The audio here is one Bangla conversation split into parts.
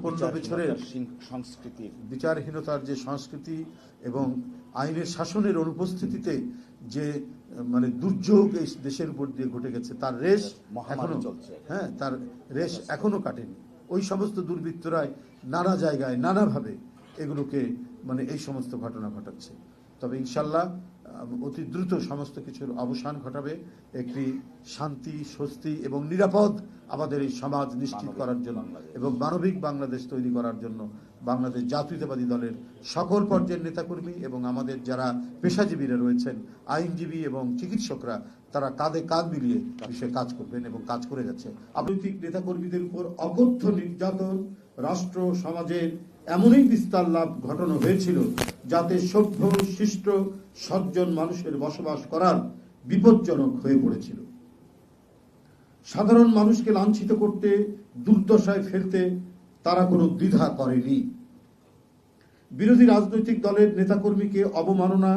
বছরের সংস্কৃতি, বিচারহীনতার যে সংস্কৃতি এবং আইনের শাসনের অনুপস্থিতিতে যে মানে দুর্যোগ এই দেশের উপর দিয়ে ঘটে গেছে, তার রেশ এখনো চলছে। হ্যাঁ, তার রেশ এখনো কাটেনি। ওই সমস্ত দুর্বৃত্তরাই নানা জায়গায় নানাভাবে এগুলোকে মানে এই সমস্ত ঘটনা ঘটাচ্ছে। তবে ইনশাল্লাহ অতি দ্রুত সমস্ত কিছুর অবসান ঘটাবে, একটি শান্তি, স্বস্তি এবং নিরাপদ আমাদের এই সমাজ নিশ্চিত করার জন্য এবং মানবিক বাংলাদেশ তৈরি করার জন্য বাংলাদেশ জাতীয়তাবাদী দলের সকল পর্যায়ের নেতাকর্মী এবং আমাদের যারা পেশাজীবীরা রয়েছেন, আইনজীবী এবং চিকিৎসকরা, তারা কাঁধে কাঁধ মিলিয়ে বিষয়ে কাজ করবেন এবং কাজ করে যাচ্ছে। রাজনৈতিক নেতাকর্মীদের উপর অকথ্য নির্যাতন রাষ্ট্র সমাজের এমনই বিস্তার লাভ ঘটানো হয়েছিল যাতে সভ্য, শিষ্ট, সজ্জন মানুষের বসবাস করার বিপজ্জনক হয়ে পড়েছিল। সাধারণ মানুষকে লাঞ্ছিত করতে, দুর্দশায় ফেলতে তারা কোনো দ্বিধা করেনি। বিরোধী রাজনৈতিক দলের নেতাকর্মীকে অবমাননা,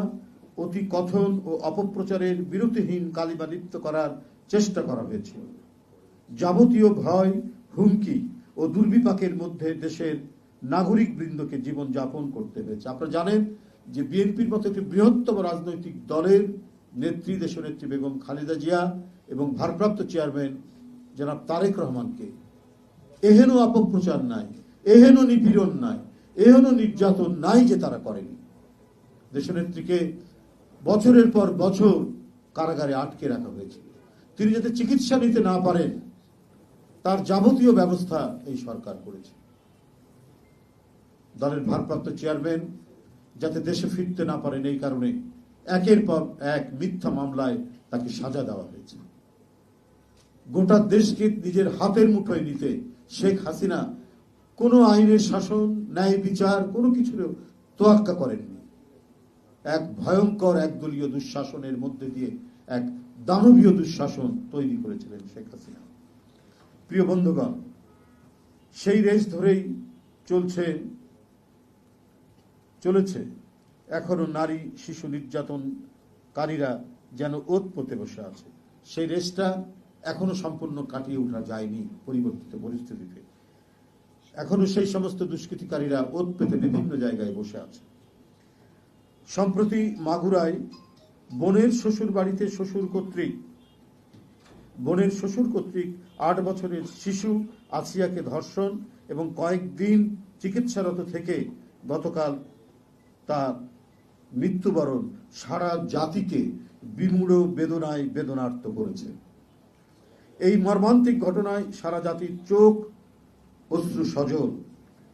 অতি কথন ও অপপ্রচারের বিরতিহীন কালিমা লিপ্ত করার চেষ্টা করা হয়েছিল। যাবতীয় ভয়, হুমকি ও দুর্বিপাকের মধ্যে দেশের নাগরিক বৃন্দকে জীবন যাপন করতে হয়েছে। আপনারা জানেন যে বিএনপির মতো একটি বৃহত্তম রাজনৈতিক দলের নেত্রী, দেশনেত্রী বেগম খালেদা জিয়া এবং ভারপ্রাপ্ত চেয়ারম্যান জনাব তারেক রহমানকে এহেন অপপ্রচার নাই, এহেন নিপীড়ন নাই, এহেন নির্যাতন নাই যে তারা করেনি। দেশনেত্রীকে বছরের পর বছর কারাগারে আটকে রাখা হয়েছিল। তিনি যাতে চিকিৎসা নিতে না পারেন তার যাবতীয় ব্যবস্থা এই সরকার করেছে। দলের ভারপ্রাপ্ত চেয়ারম্যান যাতে দেশে ফিরতে না পারেন এই কারণে একের পর এক মিথ্যা মামলায় তাকে সাজা দেওয়া হয়েছে। গোটা দেশকে নিজের হাতের মুঠোয় নিতে শেখ হাসিনা কোনো আইনের শাসন, ন্যায় বিচার কোনো কিছুর তোয়াক্কা করেননি। এক ভয়ঙ্কর একদলীয় দুঃশাসনের মধ্যে দিয়ে এক দানবীয় দুঃশাসন তৈরি করেছিলেন শেখ হাসিনা। প্রিয় বন্ধুগণ, সেই রেশ ধরেই চলেছে এখনো নারী শিশু নির্যাতনকারীরা যেন ওতপ্রোতে বসে আছে। সেই রেশটা এখনো সম্পূর্ণ কাটিয়ে ওঠা যায়নি পরিবর্তিত পরিস্থিতিতে। এখনো সেই সমস্ত দুষ্কৃতিকারীরা ওত পেতে বিভিন্ন জায়গায় বসে আছে। সম্প্রতি মাগুরায় বোনের শ্বশুর বাড়িতে শ্বশুর কর্তৃক 8 বছরের শিশু আসিয়াকে ধর্ষণ এবং কয়েকদিন চিকিৎসারত থেকে গতকাল তার মৃত্যুবরণ সারা জাতিকে বিমূঢ় বেদনায় বেদনার্ত করেছে। এই মর্মান্তিক ঘটনায় সারা জাতির চোখ অশ্রু সজল।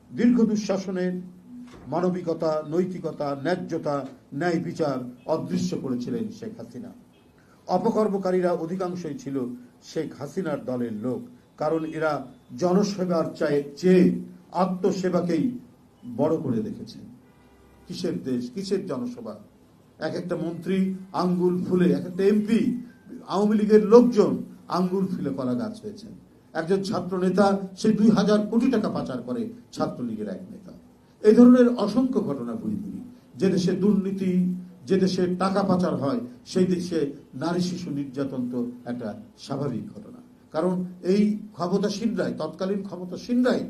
দীর্ঘ দুঃশাসনের মানবিকতা, নৈতিকতা, ন্যায্যতা, ন্যায় বিচার অদৃশ্য করেছিলেন শেখ হাসিনা। অপকর্মকারীরা অধিকাংশই ছিল শেখ হাসিনার দলের লোক, কারণ এরা জনসেবার চেয়ে আত্মসেবাকেই বড় করে দেখেছে। কিসের দেশ, কিসের জনসভা? এক একটা মন্ত্রী আঙ্গুল ফুলে, এক একটা এমপি, আওয়ামী লীগের লোকজন আঙ্গুল ফুলে কলা গাছ হয়েছেন। একজন ছাত্র নেতা সে 2000 কোটি টাকা পাচার করে ছাত্রলীগের এক নেতা। এই ধরনের অসংখ্য ঘটনা ঘুরি। যে দেশে দুর্নীতি, যে দেশে টাকা পাচার হয়, সেই দেশে নারী শিশু নির্যাতন তো একটা স্বাভাবিক ঘটনা। কারণ এই ক্ষমতাসীনরাই, তৎকালীন ক্ষমতাসীনরাই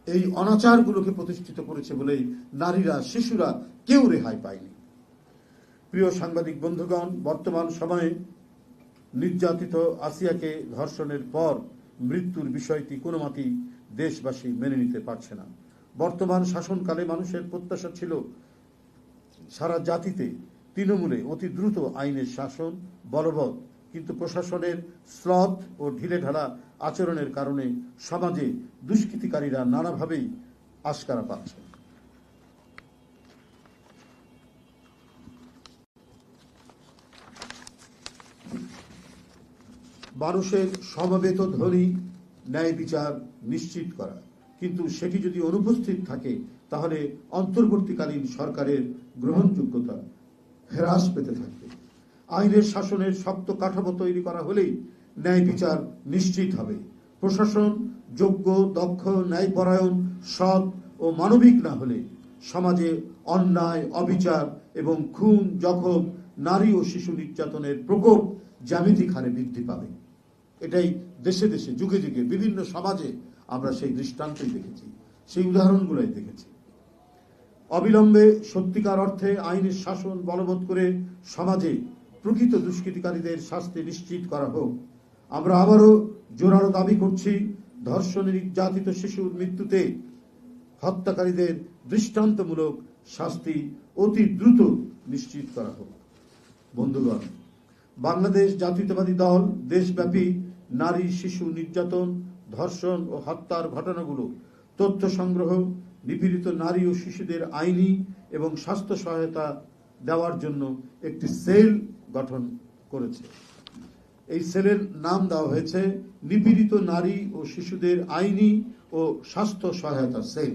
এই অনাচারগুলোকে প্রতিষ্ঠিত করেছে বলেই নারীরা, শিশুরা কেউ রেহাই পায়নি। প্রিয় সাংবাদিক বন্ধুগণ, বর্তমান সময়ে নির্যাতিত আসিয়াকে ধর্ষণের পর মৃত্যুর বিষয়টি কোনো মতেই দেশবাসী মেনে নিতে পারছে না। বর্তমান শাসনকালে মানুষের প্রত্যাশা ছিল সারা জাতিতে তৃণমূলে অতি দ্রুত আইনের শাসন বলবৎ, কিন্তু প্রশাসনের শ্লথ ও ঢিলেঢালা আচরণের কারণে সমাজে দুষ্কৃতিকারীরা নানাভাবেই আশকারা পাচ্ছে। মানুষের সমবেত ধ্বনি ন্যায় বিচার নিশ্চিত করা, কিন্তু সেটি যদি অনুপস্থিত থাকে তাহলে অন্তর্বর্তীকালীন সরকারের গ্রহণযোগ্যতা হ্রাস পেতে থাকবে। আইনের শাসনের শক্ত কাঠামো তৈরি করা হলেই ন্যায় বিচার নিশ্চিত হবে। প্রশাসন যোগ্য, দক্ষ, ন্যায়পরায়ণ, সৎ ও মানবিক না হলে সমাজে অন্যায়, অবিচার এবং খুন, জখম, নারী ও শিশু নির্যাতনের প্রকোপ জ্যামিতিক হারে বৃদ্ধি পাবে। এটাই দেশে দেশে, যুগে যুগে বিভিন্ন সমাজে আমরা সেই দৃষ্টান্তই দেখেছি, সেই উদাহরণগুলোই দেখেছি। অবিলম্বে সত্যিকার অর্থে আইনের শাসন বলবৎ করে সমাজে প্রকৃত দুষ্কৃতিকারীদের শাস্তি নিশ্চিত করা হোক। আমরা আবারও জোরালো দাবি করছি, ধর্ষণে নির্যাতিত শিশুর মৃত্যুতে হত্যাকারীদের দৃষ্টান্তমূলক শাস্তি অতি দ্রুত নিশ্চিত করা হোক। বন্ধুগণ, বাংলাদেশ জাতীয়তাবাদী দল দেশব্যাপী নারী শিশু নির্যাতন, ধর্ষণ ও হত্যার ঘটনাগুলো তথ্য সংগ্রহ, নিপীড়িত নারী ও শিশুদের আইনি এবং স্বাস্থ্য সহায়তা দেওয়ার জন্য একটি সেল গঠন করেছে। এই সেলের নাম দেওয়া হয়েছে নিপীড়িত নারী ও শিশুদের আইনি ও স্বাস্থ্য সহায়তা সেল।